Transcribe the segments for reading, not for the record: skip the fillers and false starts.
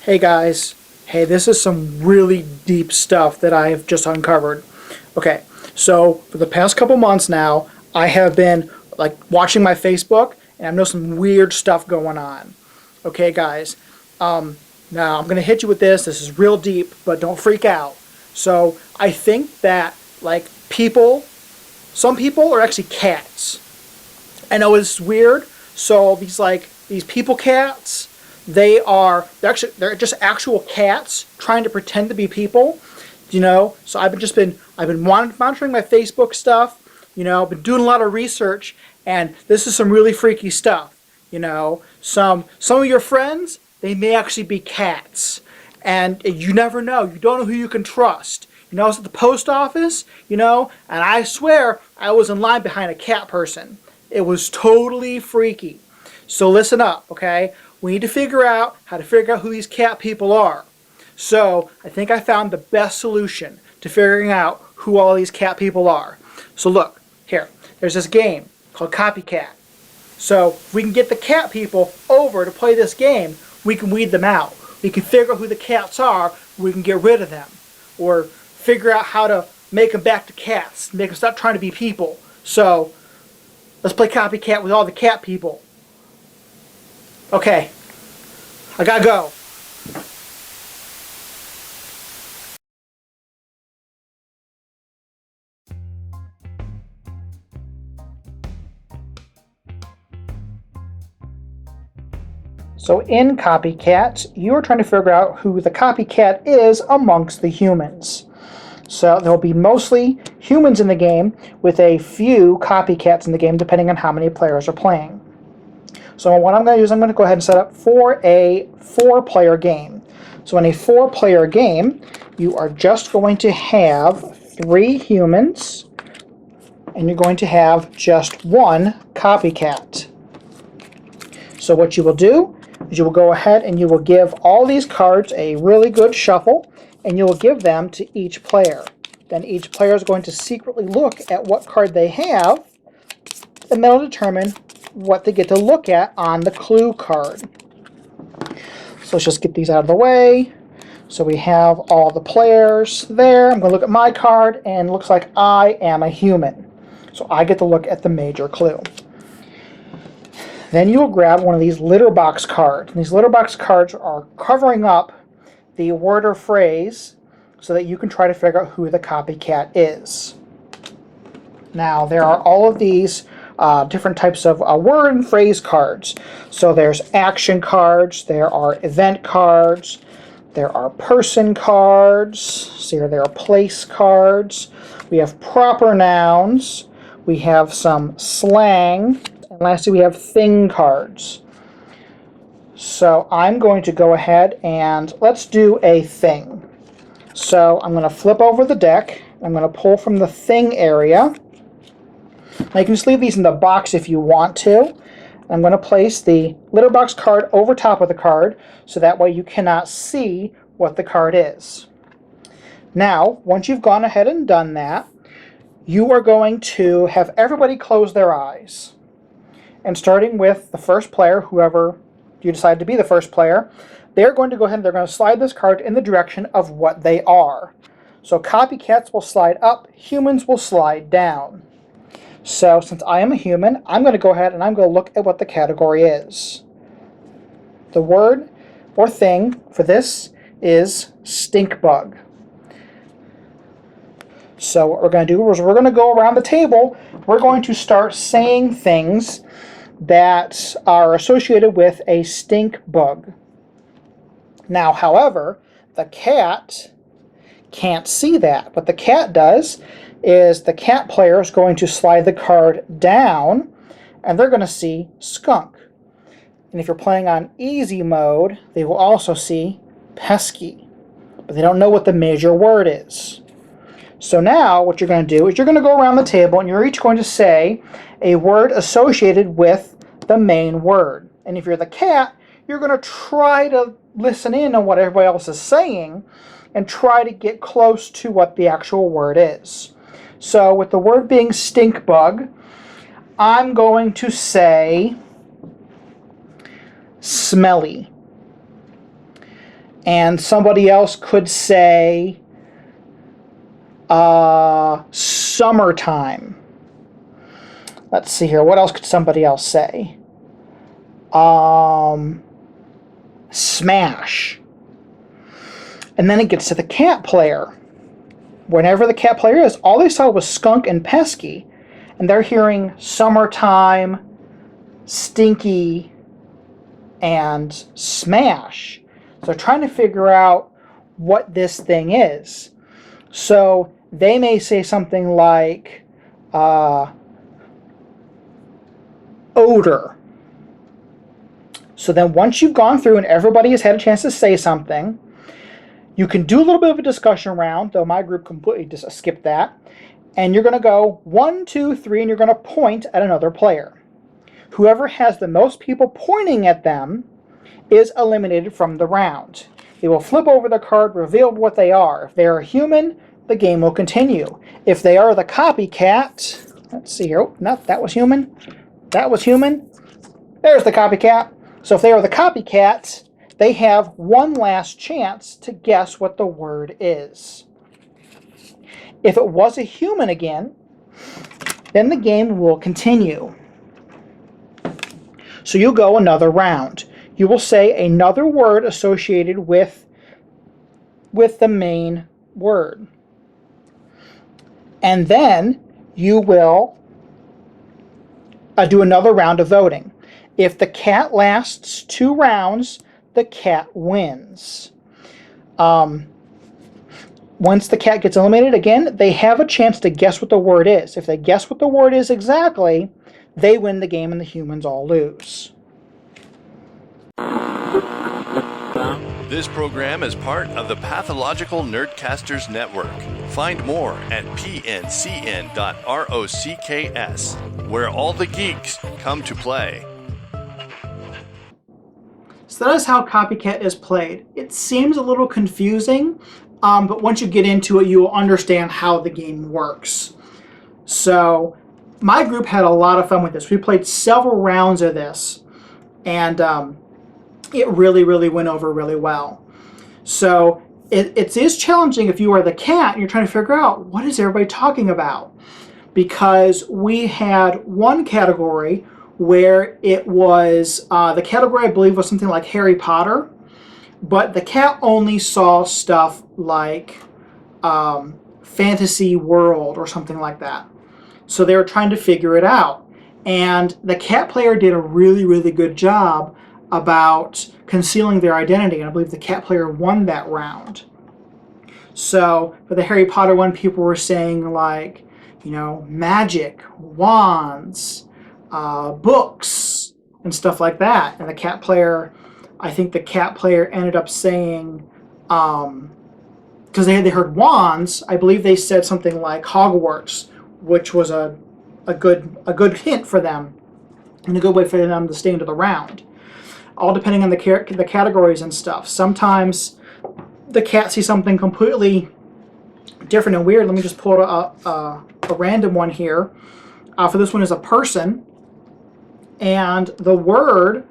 Hey guys, hey, this is some really deep stuff that I have just uncovered. Okay, so for the past couple months now, I have been like watching my Facebook and I've noticed some weird stuff going on. Okay, guys, now I'm gonna hit you with this. This is real deep, but don't freak out. So I think that like some people are actually cats. I know it's weird. So these people cats, they're just actual cats trying to pretend to be people, So I've been monitoring my Facebook stuff, been doing a lot of research, and this is some really freaky stuff, Some of your friends, they may actually be cats, and you never know. You don't know who you can trust. I was at the post office, and I swear I was in line behind a cat person. It was totally freaky. So listen up, okay? We need to figure out how to figure out who these cat people are. So I think I found the best solution to figuring out who all these cat people are. So look, here, there's this game called CopyCat. So if we can get the cat people over to play this game, we can weed them out. We can figure out who the cats are, we can get rid of them. Or figure out how to make them back to cats, make them stop trying to be people. So let's play CopyCat with all the cat people. Okay, I gotta go. So in CopyCat, you're trying to figure out who the copycat is amongst the humans. So there'll be mostly humans in the game with a few copycats in the game depending on how many players are playing. So what I'm going to do is I'm going to go ahead and set up for a 4-player game. So in a 4-player game, you are just going to have 3 humans and you're going to have just 1 copycat. So what you will do is you will go ahead and you will give all these cards a really good shuffle and you will give them to each player. Then each player is going to secretly look at what card they have and that'll determine what they get to look at on the clue card. So let's just get these out of the way. So we have all the players there. I'm going to look at my card and it looks like I am a human. So I get to look at the major clue. Then you will grab one of these litter box cards. And these litter box cards are covering up the word or phrase so that you can try to figure out who the copycat is. Now there are all of these different types of word and phrase cards. So there's action cards, there are event cards, there are person cards, so here there are place cards, we have proper nouns, we have some slang, and lastly we have thing cards. So I'm going to go ahead and let's do a thing. So I'm going to flip over the deck, I'm going to pull from the thing area. Now you can just leave these in the box if you want to. I'm going to place the litter box card over top of the card so that way you cannot see what the card is. Now, once you've gone ahead and done that, you are going to have everybody close their eyes. And starting with the first player, whoever you decide to be the first player, they're going to go ahead and they're going to slide this card in the direction of what they are. So copycats will slide up, humans will slide down. So since I am a human, I'm going to go ahead and I'm going to look at what the category is. The word or thing for this is stink bug. So what we're going to do is we're going to go around the table. We're going to start saying things that are associated with a stink bug. Now, however, the cat can't see that. What the cat does is the cat player is going to slide the card down and they're going to see skunk. And if you're playing on easy mode, they will also see pesky. But they don't know what the major word is. So now what you're going to do is you're going to go around the table and you're each going to say a word associated with the main word. And if you're the cat, you're going to try to listen in on what everybody else is saying and try to get close to what the actual word is. So with the word being stink bug, I'm going to say smelly. And somebody else could say summertime. Let's see here. What else could somebody else say? Smash. And then it gets to the cat player. Whenever the cat player is, all they saw was skunk and pesky. And they're hearing summertime, stinky, and smash. So they're trying to figure out what this thing is. So they may say something like odor. So then once you've gone through and everybody has had a chance to say something, you can do a little bit of a discussion round, though my group completely just skipped that. And you're going to go 1, 2, 3, and you're going to point at another player. Whoever has the most people pointing at them is eliminated from the round. They will flip over the card, reveal what they are. If they are a human, the game will continue. If they are the copycat, let's see here. Oh, no, that was human. That was human. There's the copycat. So if they are the copycat, they have one last chance to guess what the word is. If it was a human again, then the game will continue. So you go another round. You will say another word associated with the main word. And then you will do another round of voting. If the cat lasts 2 rounds, the cat wins. Once the cat gets eliminated, again, they have a chance to guess what the word is. If they guess what the word is exactly, they win the game and the humans all lose. This program is part of the Pathological Nerdcasters Network. Find more at pncn.rocks, where all the geeks come to play. So that is how CopyCat is played. It seems a little confusing, but once you get into it, you will understand how the game works. So my group had a lot of fun with this. We played several rounds of this, and it really, really went over really well. So it is challenging if you are the cat and you're trying to figure out what is everybody talking about. Because we had one category where it was, the category I believe was something like Harry Potter, but the cat only saw stuff like Fantasy World or something like that. So they were trying to figure it out. And the cat player did a really, really good job about concealing their identity, and I believe the cat player won that round. So for the Harry Potter one, people were saying like, you know, magic, wands, books, and stuff like that. And the cat player, I think the cat player ended up saying, because they heard wands, I believe they said something like Hogwarts, which was a good hint for them, and a good way for them to stay into the round. All depending on the categories and stuff. Sometimes the cat sees something completely different and weird. Let me just pull a random one here. For this one is a person, and the word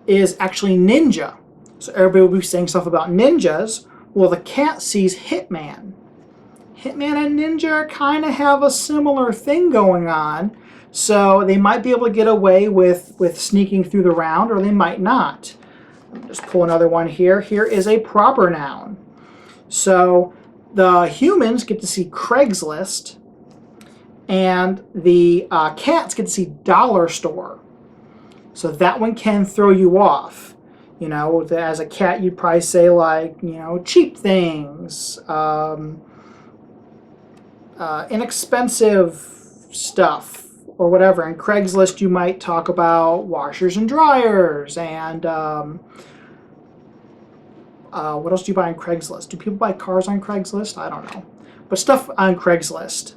is actually ninja. So everybody will be saying stuff about ninjas. Well, the cat sees hitman. Hitman and ninja kind of have a similar thing going on. So they might be able to get away with sneaking through the round, or they might not. Let me just pull another one here. Here is a proper noun. So the humans get to see Craigslist, and the cats get to see dollar store. So that one can throw you off. You know, as a cat, you'd probably say like, you know, cheap things, inexpensive stuff, or whatever. In Craigslist, you might talk about washers and dryers, and what else do you buy on Craigslist? Do people buy cars on Craigslist? I don't know. But stuff on Craigslist.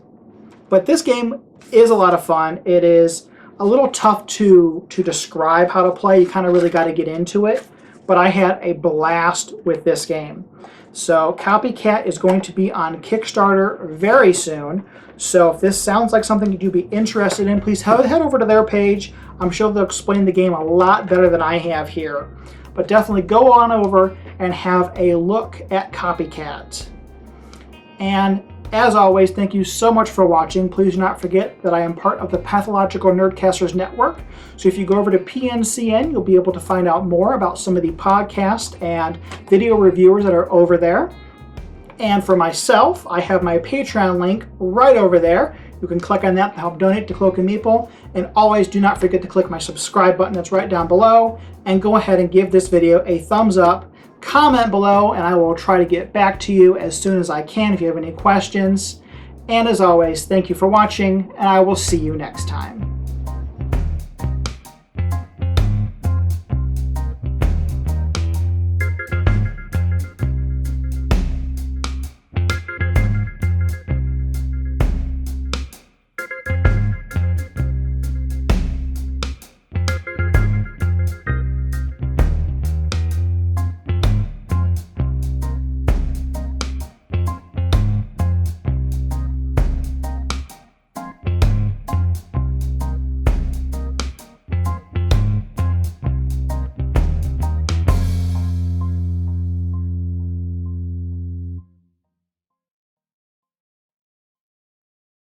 But this game is a lot of fun. It is a little tough to describe how to play. You kind of really got to get into it. But I had a blast with this game. So CopyCat is going to be on Kickstarter very soon. So if this sounds like something you'd be interested in, please head over to their page. I'm sure they'll explain the game a lot better than I have here. but definitely go on over and have a look at CopyCat. And as always, thank you so much for watching. Please do not forget that I am part of the Pathological Nerdcasters Network. So if you go over to PNCN, you'll be able to find out more about some of the podcast and video reviewers that are over there. And for myself, I have my Patreon link right over there. You can click on that to help donate to Cloak and Meeple. And always do not forget to click my subscribe button that's right down below. And go ahead and give this video a thumbs up. Comment below, and I will try to get back to you as soon as I can if you have any questions. And as always, thank you for watching, and I will see you next time.